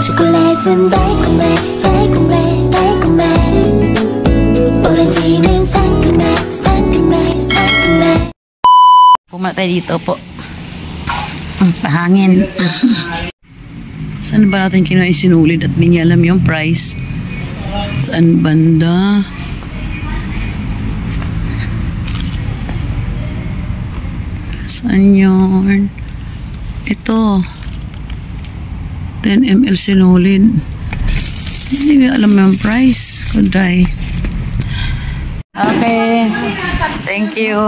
초콜릿은 달콤해 달콤해 달콤해 오렌지는 상큼해 상큼해 상큼해. Pumunta tayo dito po. Pahangin. Saan ba natin kinuha yung sinulid at hindi niya alam yung price? Saan banda? Saan yun? Ito. 10 ml sinulid. Hindi niya alam yung price. Kuday. Okay. Thank you.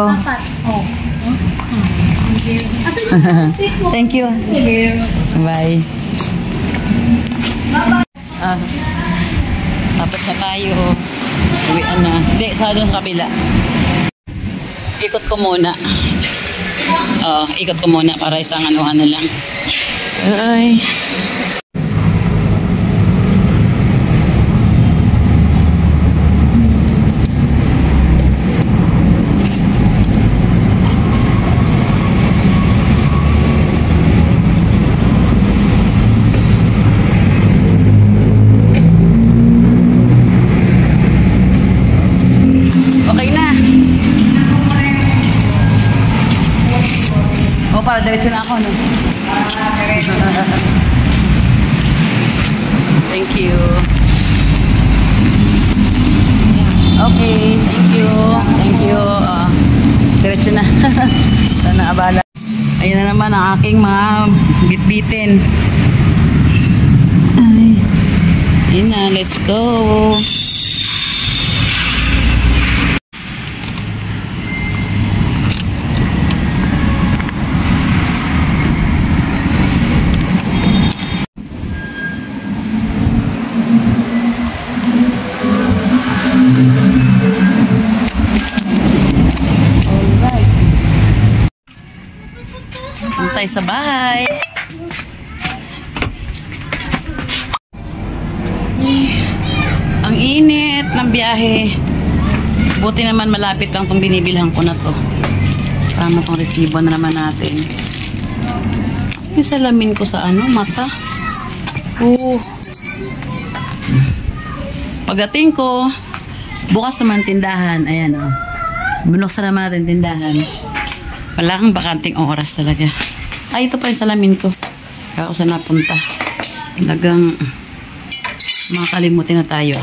Thank you. Bye. Tapos na tayo. Uwian na. Hindi, sa doon kabila. Ikot ko muna. Ikot ko muna para isang anuhan na lang. Ay. Para diretso na ako, no? Thank you. Okay, thank you. Thank you. Diretso na. Sana abala. Ayun na naman ang aking mga bitbitin. Ayun na, let's go. Tayo sa bahay. Ang init ng biyahe. Buti naman malapit lang itong binibilhan ko na to. Tama itong resibo na naman natin. Kasi yung salamin ko sa mata. Pagdating ko, bukas naman tindahan. Ayan Binuksan naman natin tindahan. Wala kang bakanting oras talaga. Ay, ito pa yung salamin ko. Kaya ako saan napunta. Talagang makakalimutin na tayo.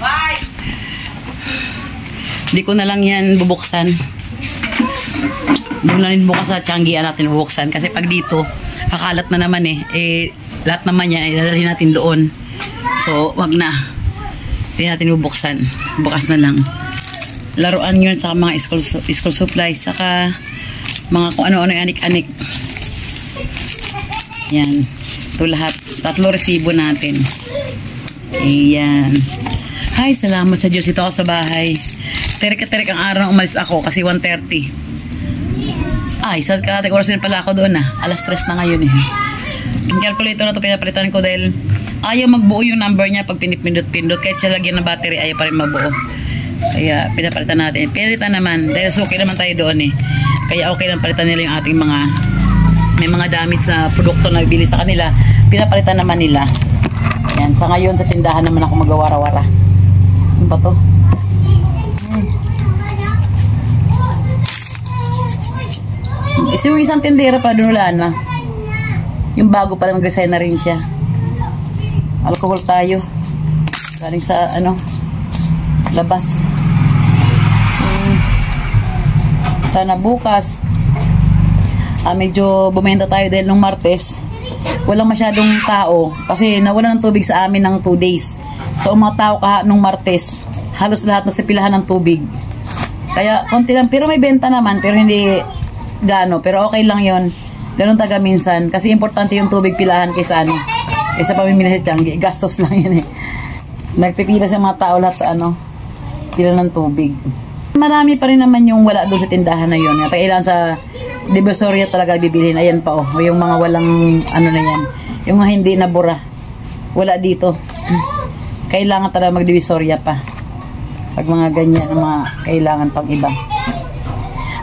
Bye! Hindi ko na lang yan bubuksan. Doon lang bukas sa Tianggian natin bubuksan. Kasi pag dito, kakalat na naman lahat naman yan, idadalhin natin doon. So, wag na. Hindi natin bubuksan. Bukas na lang. Laruan yun sa mga school supplies. Saka mga kung ano-ano yung anik-anik. Yan. Ito lahat. 3 resibo natin. Ayan. Ay, salamat sa Diyos. Ito ako sa bahay. Terik-terik ang araw umalis ako kasi 1:30. Ay, sa karating oras din pala ako doon Alas 3 na ngayon Yung calculator na ito pinapalitan ko dahil ayaw magbuo yung number niya pag pinipindot-pindot. Kahit siya lagyan ng battery, ayaw pa rin mabuo. Kaya pinapalitan natin. Pinalitan naman dahil suki naman tayo doon Kaya okay lang palitan nila yung ating may mga damage sa produkto na bibili sa kanila. Pinapalitan naman nila. Yan. Sa ngayon sa tindahan naman ako magawara-wara. Ano ba to? Yung isang tindera pa doon wala Yung bago pala mag-resign na rin siya. Alcohol tayo. Galing sa labas. Sana bukas medyo bumenta tayo dahil nung Martes walang masyadong tao kasi nawala ng tubig sa amin ng 2 days. So ang mga tao nung Martes halos lahat na sa pilahan ng tubig. Kaya konti lang pero may benta naman pero hindi gaano pero okay lang yon. Ganun taga minsan kasi importante yung tubig pilahan kaysa kaysa pamimili sa Tianggi. Gastos lang yun Nagpipila sa mga tao lahat sa pila ng tubig. Marami pa rin naman yung wala doon sa tindahan na yun. Kailangan sa Divisoria talaga bibilhin. Ayan pa yung mga walang na yan. Yung mga hindi nabura. Wala dito. Kailangan talaga mag-Divisoria pa. Pag mga ganyan, mga kailangan pang iba.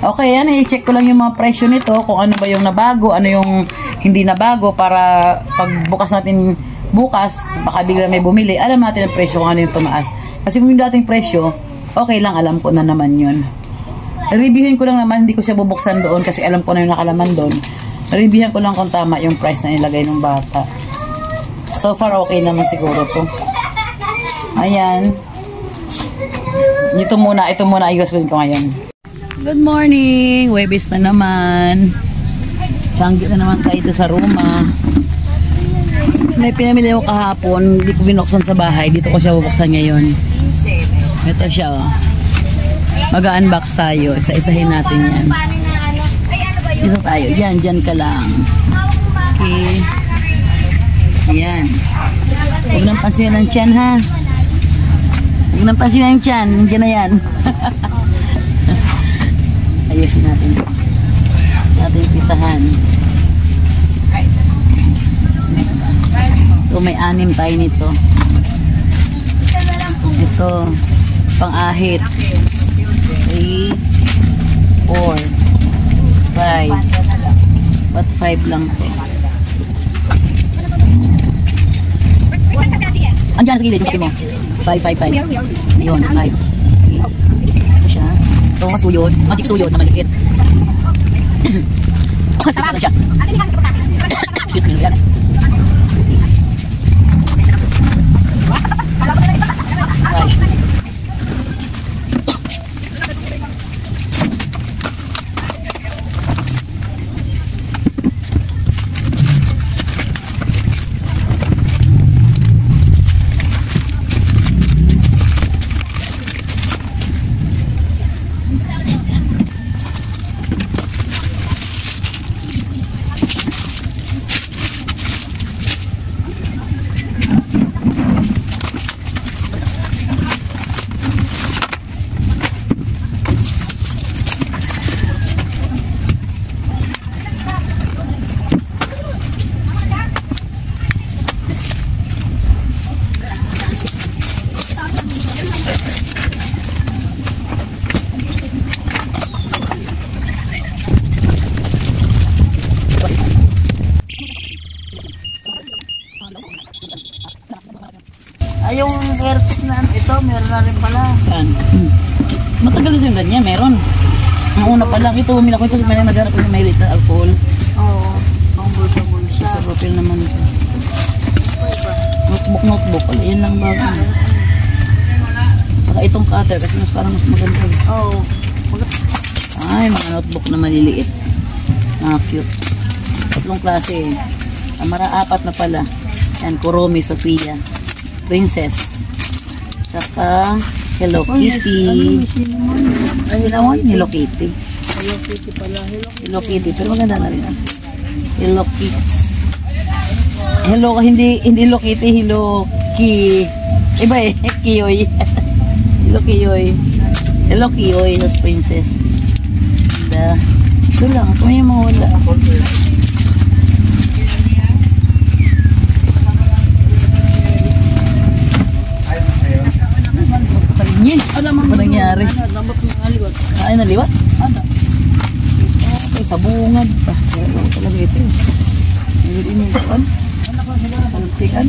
Okay, yan. I-check ko lang yung mga presyo nito. Kung ano ba yung nabago, ano yung hindi na bago para pagbukas natin bukas, baka bigla may bumili, alam natin ang presyo kung ano yung tumaas. Kasi kung yung dating presyo, okay lang, alam ko na naman yun. Reviewin ko lang naman, hindi ko siya bubuksan doon kasi alam ko na yung nakalaman doon. Reviewin ko lang kung tama yung price na nilagay ng bata. So far, okay naman siguro to. Ayan. Ito muna ayusin ko ngayon. Good morning! Webis na naman. Sanggi na naman tayo ito sa Roma. May pinamili ko kahapon, hindi ko binuksan sa bahay. Dito ko siya bubuksan ngayon. Ito siya, oh. Mag-unbox tayo. Isa-isahin natin yan. Dito tayo. Dyan ka lang. Okay. Ayan. Huwag nang pansin ng tiyan, ha? Huwag nang pansin ng tiyan. Nandiyan na yan. Ayusin natin. Natin pisahan. Ito, may 6 tayo nito. Ito, pang-ahit. 3, 4, 5. Ba't 5 lang ito? Andiyan sa gilid, yung mo. 5. Yun, 5. Ito siya. Ito, masuyod. Magic suyod na maliit. Sarap siya. Excuse me, yan. Ay, yung airport na ito, meron na rin pala. Saan? Matagal na yung ganyan, meron. Ang una pa lang, ito, umila ko ito, may nagharap yung may late na alcohol. Oo, ang bulsa-bulsa siya. Sa profile naman ito. Notebook, pala, yun lang bago. Saka itong cutter, kasi mas parang mas maganda. Oo. Ay, mga notebook na maliliit. Cute. 3 klase eh. Apat na pala. Yan, Kuromi, Sophia. Princess. Saka Hello Kitty. Cinnamon? Hello Kitty. Hello Kitty pala. Hello Kitty. Pero maganda na rin. Hello Kitty. Hello, hindi Hello Kitty. Hello Ki. Iba eh. Kiyoy. Hello Kiyoy. Hello Kiyoy. Hello Princess. Ito lang. Ito may mga wala. Alam mo ba nangyari? Ay, naliwat? Ay, sa bungad. Sarap talaga ito. Hindi yung ikuan. Saltikan.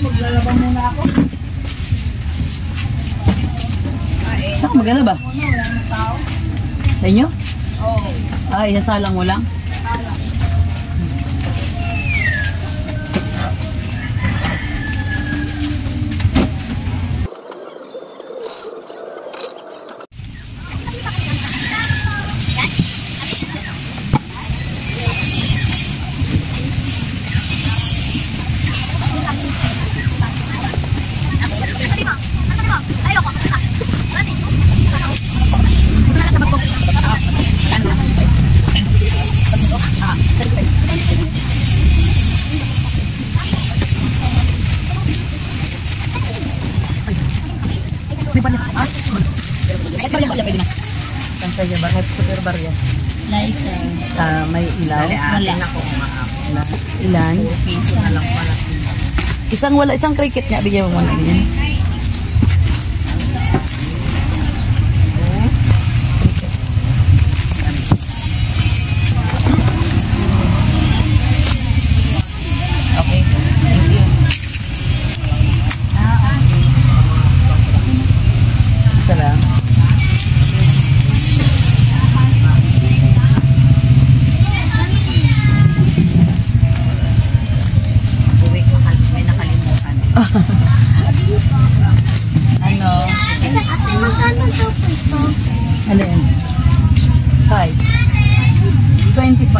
Maglalabang muna ako. Saan ka maglalaba? Sa inyo? Oo. Ay, sasalang mo lang? Kaya ba? Super barya. May ilaw. Ilan? Isang cricket niya. Bigyan mo muna ganyan. Ano? Ate, magkano daw po ito? Alin? 5. 25.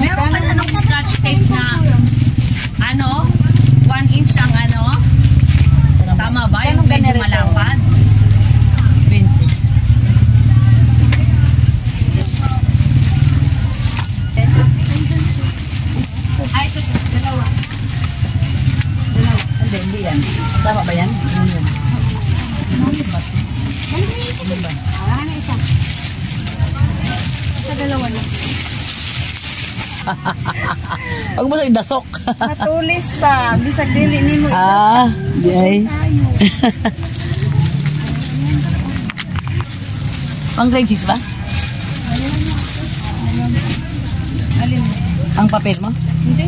Meron ka anong scotch tape na ano? 1 inch ang ano? Tama ba? Yung medyo malapad? 20. Ay, ito. Dalawa. Hindi yan. Tama ba yan? Ano yan? Ano ba? Ano isa? Sa dalawa na. Huwag mo sa idasok. Matulis ba? Bisag dili ni mo. Di ay. Pang grade 6 ba? Alin? Ang papel mo? Hindi.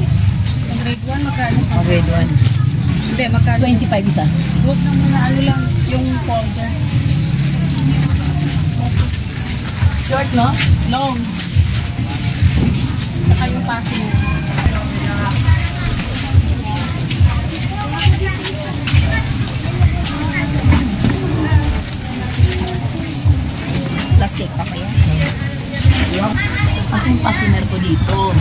Ang grade 1 magkano? Pang grade 1. Hindi, magkano? 25 isa. Huwag na muna ano lang yung folder. Short, no? Long. Saka yung packing. Plastic pa kaya? Kasi yung passenger ko dito.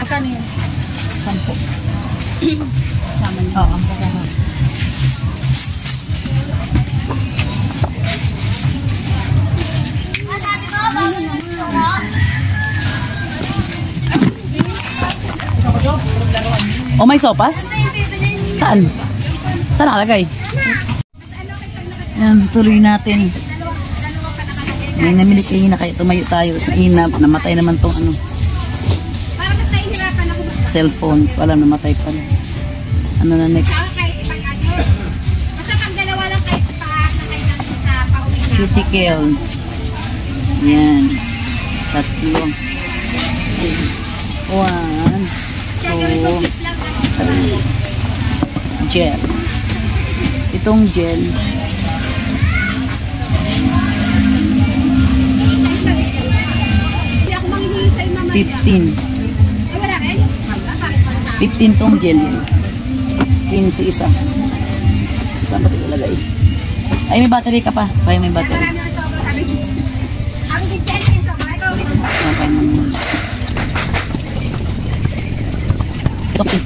Magkano yun? 10. Sama niyo. Oo, ang pagkama. Oh, may sopas? Saan? Saan nakalagay? Yan, tuloy natin. May namili kayo na kaya tumayo tayo sa inap. Namatay naman tong ano. Cellphone. Wala, namatay pala. Ano na next? Basta pang dalawa lang kayo sa pauwi na. Cuticle. Yan. 3. 1, 2, 3. Gel. Itong gel. Hindi ako manginuli sa mama. 15. Ay, wala rin? 15 tong gel yan. 15 isa. Saan ba ito ilagay? Ay, may battery ka pa. Kaya may battery. Marami ang sobra. Sabi ko, ako din dyan yung sobra. Ikaw. Okay naman. Okay.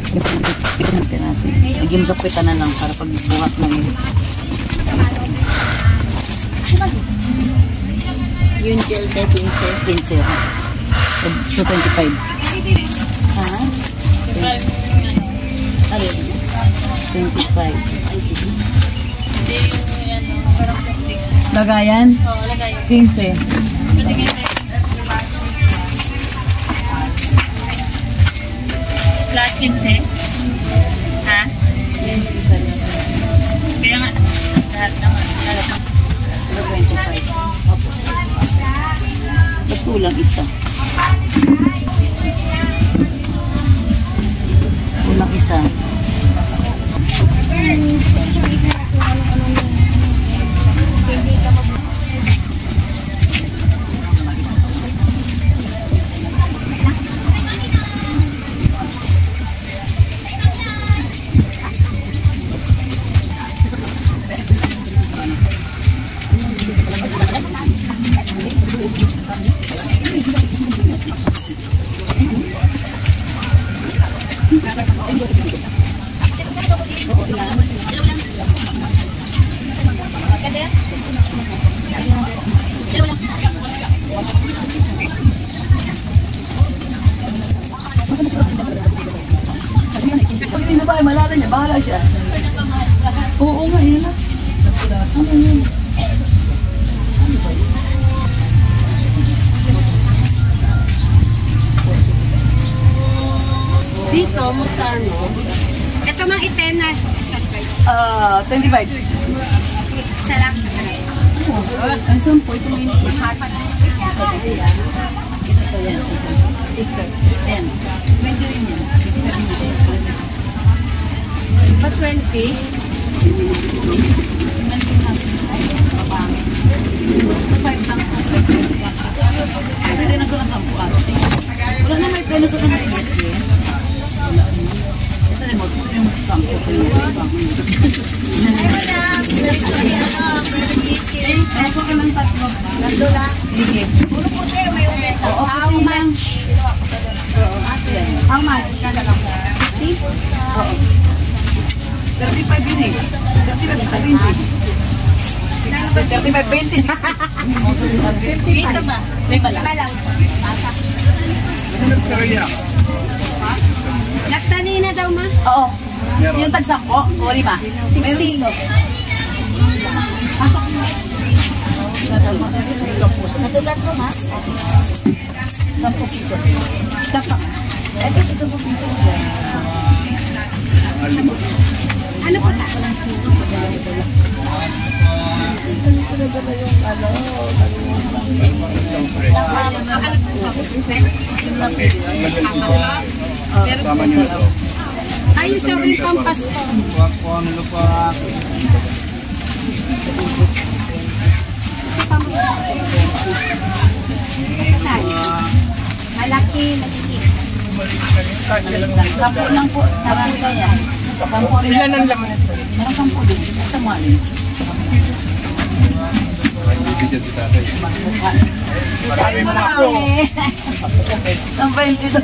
Ito ng piraso. Nagyang sukwitan na lang para pagbuhat ng Yung gel na 15. 15. So, 25. Ha? Alin? 25. Lagayan? Oo, lagay. 15. Flat 15. Ha? Isa rin. Kaya nga, lahat naman. Lahat naman. 25. Opo. Ba't kulang isa? Kulang isa. Hindi na ba? Malala niya. Bahala siya. Oo nga, yun na. Ano yun? Dito, magkano? Ito mang item na subscribe. 25. Isa lang. Ang sampo, ito may ito yan. Sticker. Ayan. Medyo rin yan. Pa 20. Pwede na ko ng 10 ate. Wala na may How much? 35 yun eh. 35, 20. 50 ba? Lima lang. Nagtanina daw, ma? Oo. Yung tag-sampo, o 5. 60. Natugat mo, ma? 10 piso. Dapat. Ito, 10 piso. Ano po na? Ay, sabi pampas ko. Malaki, malaki. 10 lang po. Marami kaya. 10 rin. Ilan ang laman ito? Marang 10 din. Isa mo alin. Sabi mo na ako. Sampay ito.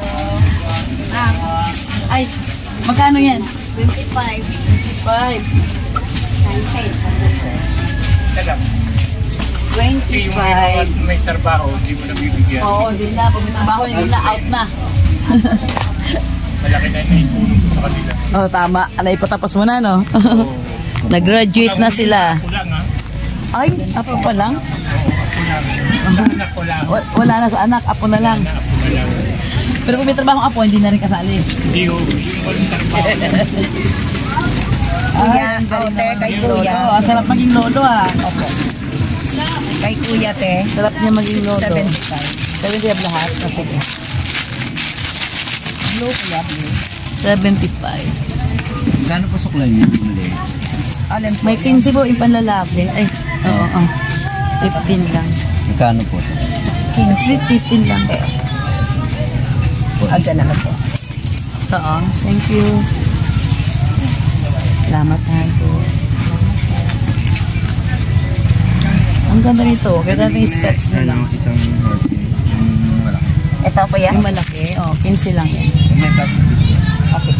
Ay, magkano yan? 25. 5. 25. May trabaho, hindi mo nabibigyan. Oo, hindi na. Pag may trabaho yun na, out na. Malaki na yung naipulong ko sa kanila. Oh, tama. Naipatapos mo na, no? Nag-graduate na sila. Ako lang ha. Ay, apo pa lang? Sa anak ko lang. Wala na sa anak, apo na lang. Ako na lang. Pero kung may trabaho apo, hindi na rin kasali. Hindi ho, yung walang trabaho. Kuya, ate, kay kuya. Oh, sarap maging lolo, ah. Opo. Kay kuya, te. Sarap niya maging lolo. 75. 75 lahat. Oh, sige. Blue, kuya, blue. 75. Gano'n po suklay niya? Alin po? May 15 po yung panlalaki. Ay, oo. 15 lang. Magkano po? 15 lang. Agad naman po. Oo. Thank you. Salamat na po. Ang ganda nito. Ganda natin yung sketch nila. Isang malaki. Ito, kuya? Yung malaki. Oh, 15 lang yan. May tapos Kasi,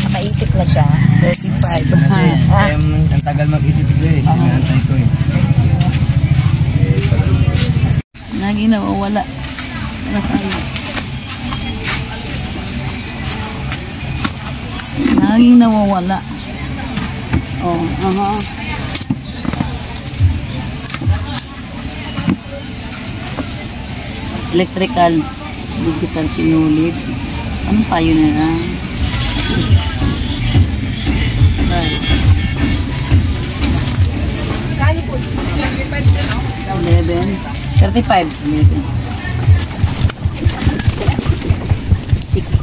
nakaisip na siya. 35. kasi ang tagal mag-isip ko eh. Sinantay ko eh. Lagi nawawala. Ano kayo? Laging nawawala. Oh, aha. Electrical, digital sinulid. Anong payo na lang? Kali po. 11. 35. 11. 6.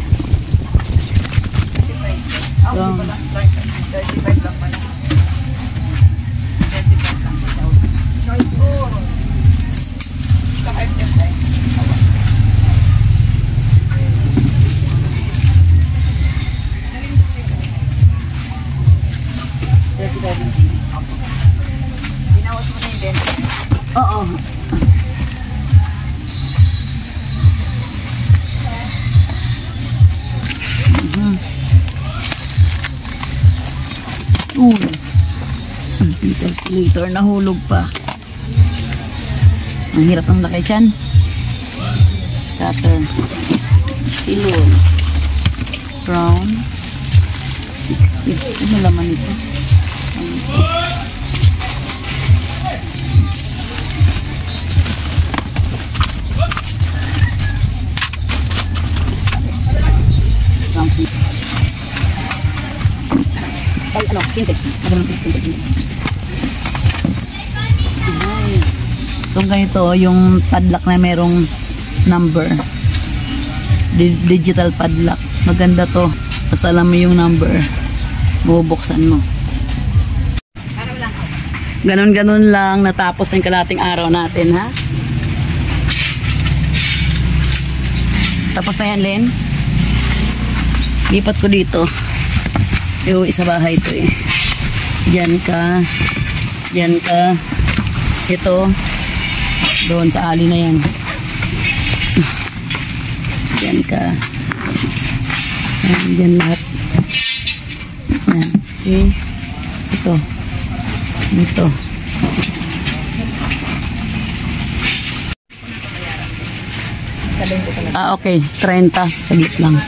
So, 35 lang pala. Choice po. Binawas mo na yung benta. oo. Calculator, nahulog pa. Ang hirap ng laki dyan. Cutter. Stilon. Crown. 60. Ano laman ito? Ay, ano, 15. Itong ganito, yung padlock na merong number. Digital padlock. Maganda to. Basta alam mo yung number. Bubuksan mo. Ganon-ganon lang. Natapos na yung kalating araw natin, ha? Tapos na yan, Len. Lipat ko dito. Yung isa bahay ito eh. Diyan ka. Diyan ka. Ito. Doon sa ali na yan. Diyan ka. Diyan lahat. Yan. Okay. Ito. Ito. Okay. 30. Saglit lang.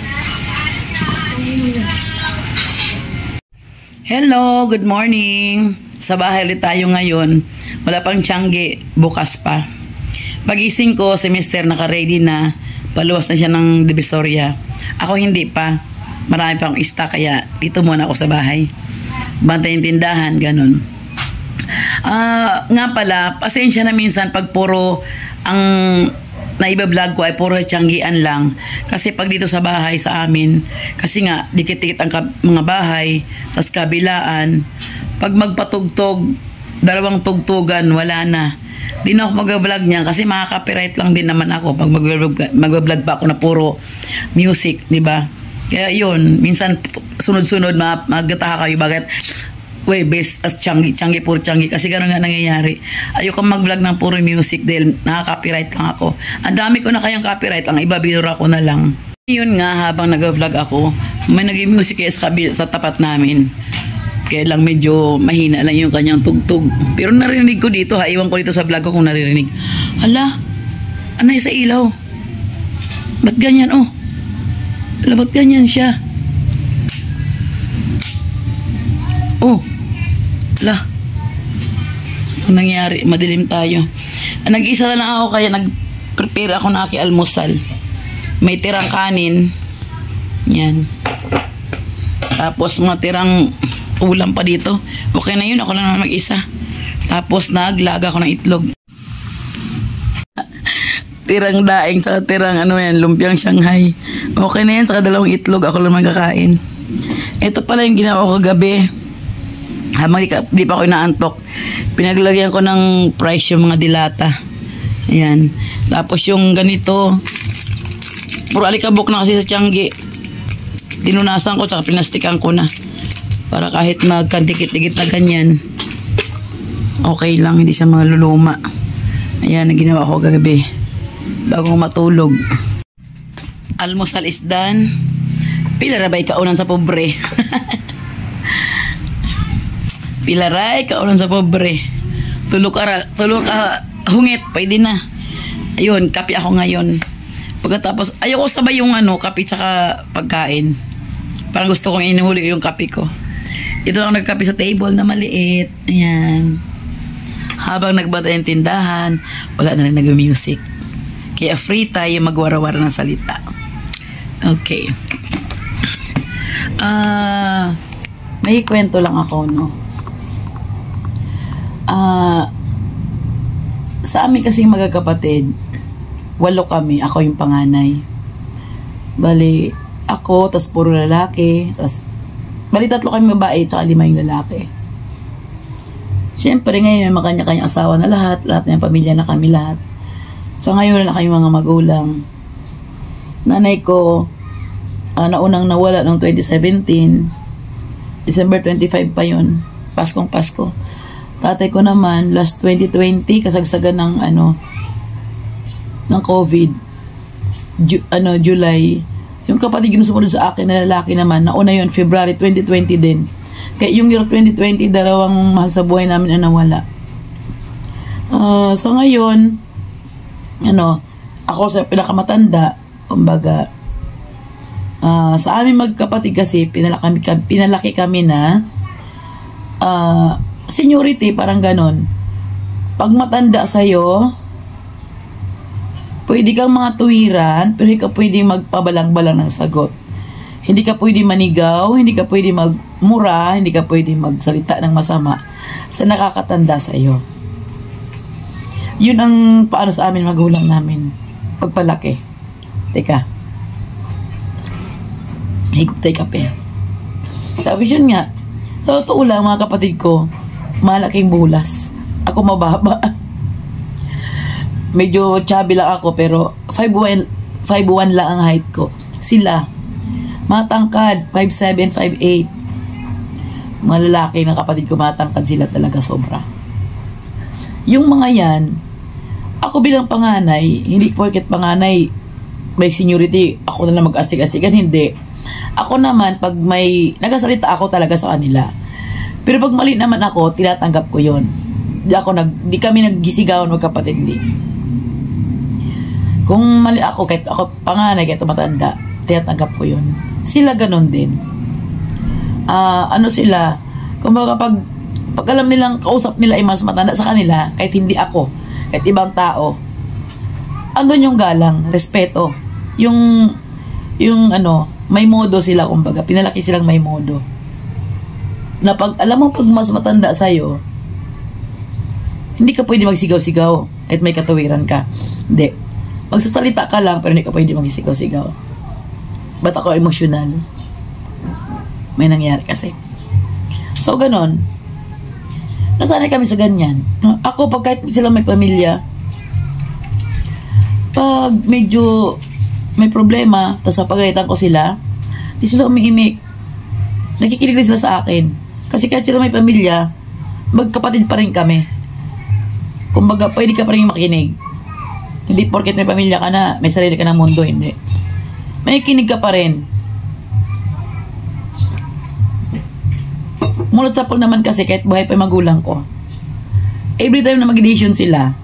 Hello. Good morning. Sa bahay ulit tayo ngayon. Wala pang tiyangge. Bukas pa. Pagising ko, si Mr. naka-ready na. Paluwas na siya ng Divisoria. Ako hindi pa. Marami pa akong stock kaya dito muna ako sa bahay. Bantay yung tindahan, ganun. Nga pala, pasensya na minsan pag puro ang naiba-vlog ko ay puro tiyanggian lang. Kasi pag dito sa bahay sa amin, kasi nga dikit-dikit ang mga bahay, tas kabilaan, pag magpatugtog, dalawang tugtugan, wala na. Di na ako mag-vlog niya kasi makaka-copyright lang din naman ako pag mag-vlog pa ako na puro music, di ba? Kaya yun, minsan sunod-sunod magtaka kayo bakit best as tiyanggi puro tiyanggi kasi gano'n nga nangyayari. Ayoko mag-vlog ng puro music dahil nakaka-copyright lang ako. Ang dami ko na kayang copyright, ang iba binura ko na lang. Yun nga, habang nag-vlog ako, may nag-music kaya sa tapat namin. Kaya lang medyo mahina lang yung kanyang tugtog. Pero narinig ko dito, iwan ko dito sa vlog ko kung naririnig. Hala, anay sa ilaw. Ba't ganyan, oh? Hala, ba't ganyan siya? Oh, hala. Ang nangyari, madilim tayo. Nag-isa na lang ako kaya nag-prepare ako ng aking almusal. May tirang kanin. Yan. Tapos mga tirang ulam pa dito. Okay na yun, ako lang naman mag-isa. Tapos naglaga ako ng itlog. Tirang daing sa tirang lumpiang Shanghai. Okay na yan, saka dalawang itlog, ako lang magkakain. Ito pala yung ginawa ko kagabi. Habang di pa ako inaantok, pinaglagyan ko ng price yung mga dilata. Ayan. Tapos yung ganito, puro alikabok na kasi sa tiyanggi. Tinunasan ko, saka pinastikan ko na. Para kahit magkadikit-dikit na ganyan, okay lang, hindi siya maluluma. Ayan, ginawa ko kagabi bago matulog. Almusal is done. Pilarabay kaunan sa pobre. Pilaray kaunan sa pobre. Tulog ka hungit, pwede na. Ayun, kape ako ngayon. Pagkatapos, ayoko sabay yung kape tsaka pagkain. Parang gusto kong inuhuli yung kape ko. Ito lang nagkape sa table na maliit. Ayan. Habang nagbantay yung tindahan, wala na rin nag-music. Kaya free tayo magwara-wara ng salita. Okay. May kwento lang ako, no? Sa amin kasing magkakapatid, 8 kami. Ako yung panganay. Bali, ako, tas puro lalaki, tas bali 3 kami babae, tsaka 5 yung lalaki. Siyempre ngayon may makanya-kanyang asawa na lahat ng pamilya na kami lahat. So ngayon na kami mga magulang. Nanay ko, naunang nawala noong 2017, December 25 pa yun, Paskong Pasko. Tatay ko naman, last 2020, kasagsagan ng COVID, July. Yung kapatid yung sumunod sa akin na lalaki naman, nauna yun, February 2020 din. Kaya yung year 2020, 2 mahal sa buhay namin na nawala. So ngayon, ako sa pinakamatanda, kumbaga, sa aming magkapatid kasi, pinalaki kami na, seniority, parang ganon. Pag matanda sa'yo, pwede kang mga tuwiran, pero hindi ka pwede magpabalang-balang ng sagot. Hindi ka pwede manigaw, hindi ka pwede magmura, hindi ka pwede magsalita ng masama sa nakakatanda sa iyo. Yun ang paano sa amin magulang namin pagpalaki. Teka. Higop tayo kape. Sabi yun nga, sa totoo lang mga kapatid ko, malaking bulas. Ako mababa. Medyo chubby lang ako pero 5'1" 5'1 lang ang height ko. Sila, matangkad, 5'7", 5'8". Mga lalaki ng kapatid ko, matangkad sila talaga sobra. Yung mga yan, ako bilang panganay, hindi porket panganay, may seniority, ako na lang mag-astig-astigan, hindi. Ako naman, pag may, nagasalita ako talaga sa kanila. Pero pag mali naman ako, tinatanggap ko yon. Di kami naggisigawan magkapatid, hindi. Kung mali ako, kahit ako panganay, kahit matanda, tinatanggap ko yun. Sila ganun din. Ano sila, kumbaga pag alam nilang kausap nila ay mas matanda sa kanila, kahit hindi ako, kahit ibang tao, andun yung galang, respeto. Yung ano, may modo sila, kumbaga, pinalaki silang may modo. Na pag, alam mo, pag mas matanda sa'yo, hindi ka pwede magsigaw-sigaw at may katawiran ka. Hindi. Magsasalita ka lang, pero hindi ka pwede magsigaw-sigaw. Ba't ako emosyonal? May nangyari kasi. So, ganon. Nasanay kami sa ganyan. Ako, pag kahit sila may pamilya, pag medyo may problema, tapos pagalitan ko sila, di sila umiimik. Nakikinig rin sila sa akin. Kasi kahit sila may pamilya, magkapatid pa rin kami. Kumbaga, pwede ka pa rin makinig. Hindi porket may pamilya ka na, may sarili ka ng mundo, hindi. May kinig ka pa rin. Mulot sa pool naman kasi, kahit buhay pa yung magulang ko, every time na mag-edition sila,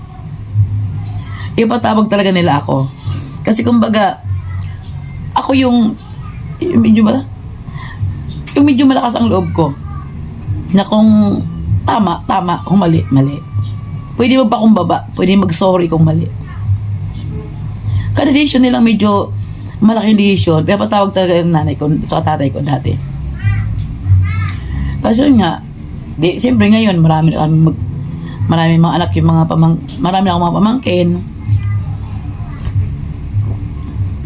ipatawag talaga nila ako. Kasi kumbaga, ako yung medyo ba? Yung medyo malakas ang loob ko. Na kung tama, kung mali. Pwede magpakumbaba, pwede mag-sorry kung mali. Kada decision nilang medyo malaking decision, kaya patawag talaga yung nanay ko at tatay ko dati. Kasi nga, siyempre ngayon, marami mga anak, marami akong mga pamangkin.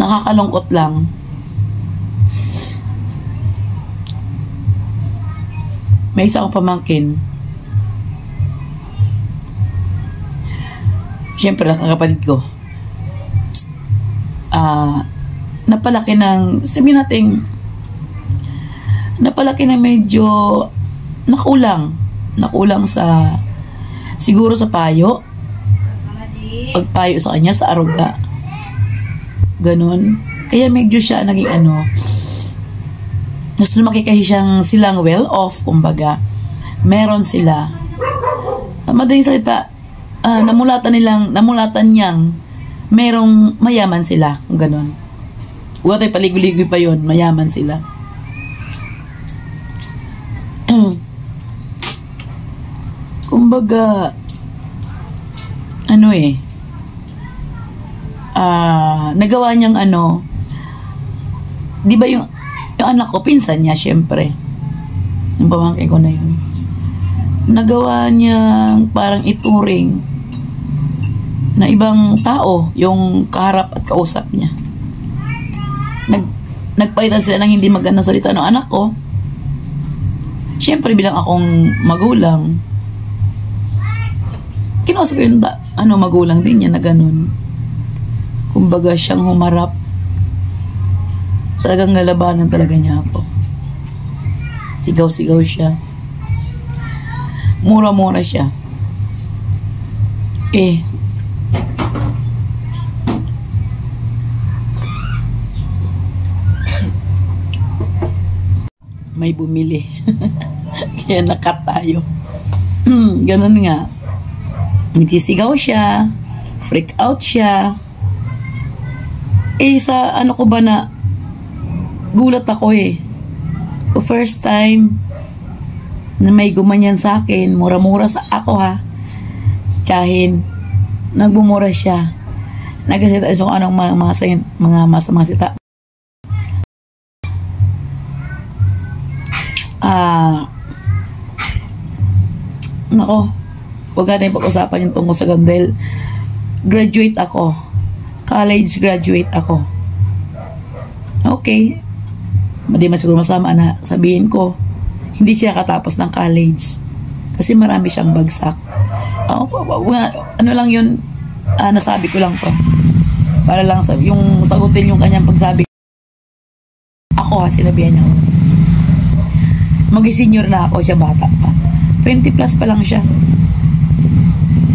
Nakakalungkot lang. May isa akong pamangkin. Siyempre, ang kapatid ko. Napalaki ng, sabihin natin, napalaki ng medyo nakulang sa, siguro sa payo. Pagpayo sa kanya, sa aruga. Ganon. Kaya medyo siya naging mas lumaki kasi silang well off, kumbaga. Meron sila. Madaling salita, namulatan niyang merong mayaman sila, kung ganon. Huwag tayo paligoy-ligoy pa yun, mayaman sila. Kumbaga, nagawa niyang di ba yung anak ko, pinsan niya, syempre. Yung pamangkin ko na yun. Nagawa niyang parang ituring na ibang tao yung kaharap at kausap niya. Nagpalitan sila ng hindi magandang salita ng anak ko. Siyempre, bilang akong magulang, kinausap ko yung magulang din niya na ganun. Kumbaga, siyang humarap. Talagang lalabanan talaga niya ako. Sigaw-sigaw siya. Mura-mura siya. May bumili. Kaya nakat tayo. Ganun nga. Nagsisigaw siya. Freak out siya. Sa ko ba na gulat ako Kung first time na may gumanyan sa akin, mura-mura sa ako tsahin, nagbumura siya. Nagasita so anong mga masamang sita. Nako, huwag natin pag-usapan yung tungkol sa gandel. Graduate ako. College graduate ako. Okay. Hindi man siguro masama na sabihin ko, hindi siya katapos ng college. Kasi marami siyang bagsak. Ano lang yun, nasabi ko lang to. Para lang yung sagutin yung kanyang pagsabi. Ako sinabihan niya. Mag-senior na ako, siya bata pa. 20 plus pa lang siya.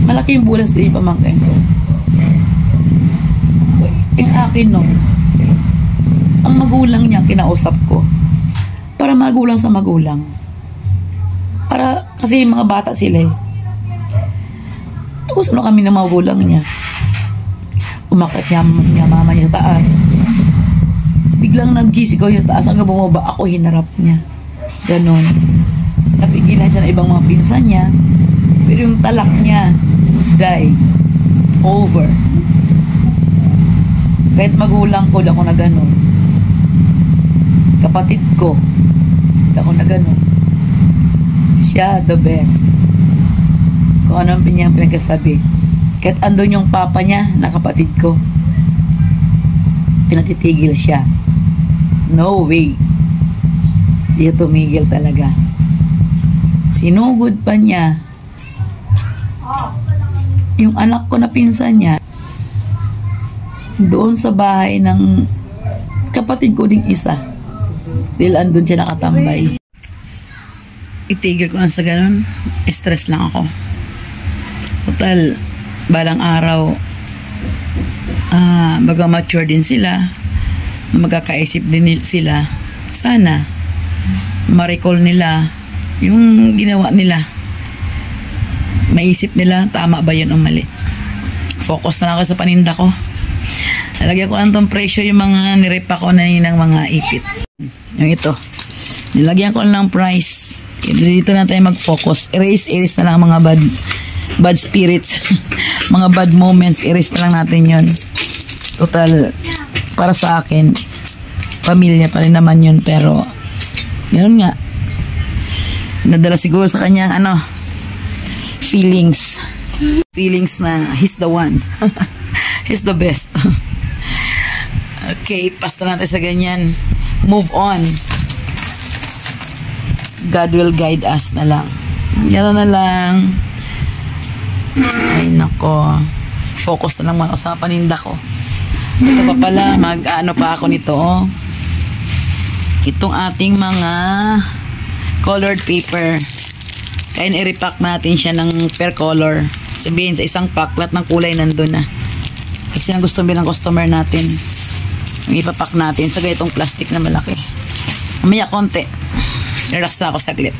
Malaki yung bulas din yung pamangkin ko. Yung akin no, ang magulang niya kinausap ko. Para magulang sa magulang. Para, kasi yung mga bata sila eh. Gusto na kami ng magulang niya. Umakyat niya mama niya taas. Biglang nagkisigaw yung taas hanggang bumaba ako, hinarap niya. Ganon. Napigilan siya ng ibang mga pinsan niya. Pero yung talak niya, die. Over. Kahit magulang ko, ako na ganon. Kapatid ko, ako na ganon. Siya, the best. Kung ano ang pinyang pinagkasabi. Kahit andun yung papa niya, na kapatid ko, pinatitigil siya. No way. Di tumigil talaga. Sinugod pa niya yung anak ko na pinsan niya doon sa bahay ng kapatid ko ding isa. Dahil andun siya nakatambay. Itigil ko lang sa ganun. Stress lang ako. Total, balang araw, baga mature din sila, magkakaisip din sila, sana ma-recall nila yung ginawa nila, maisip nila tama ba yun o mali. Focus na ako sa paninda ko. Nalagyan ko lang tong presyo yung mga nirepa ko na yun ng mga ipit. Yung ito, nilagyan ko lang ng price. Dito na tayo mag-focus. Erase na lang mga bad spirits. Mga bad moments, erase na lang natin yun. Total, para sa akin, pamilya pa rin naman yun, pero ganoon nga, nadala siguro sa kanya feelings na he's the one. He's the best. Okay, pasta natin sa ganyan. Move on. God will guide us na lang. Yan na lang. Ay nako, focus na lang man sa paninda ko. Ito pa pala, mag-ano pa ako nito, oh. Itong ating mga colored paper. Kaya i-repack natin siya ng per color. Sabihin sa isang pack, lahat ng kulay nandun na. Kasi ang gusto ng customer natin, yung ipapack natin sa ganitong plastic na malaki. Mamaya konti. Relax na ako saglit.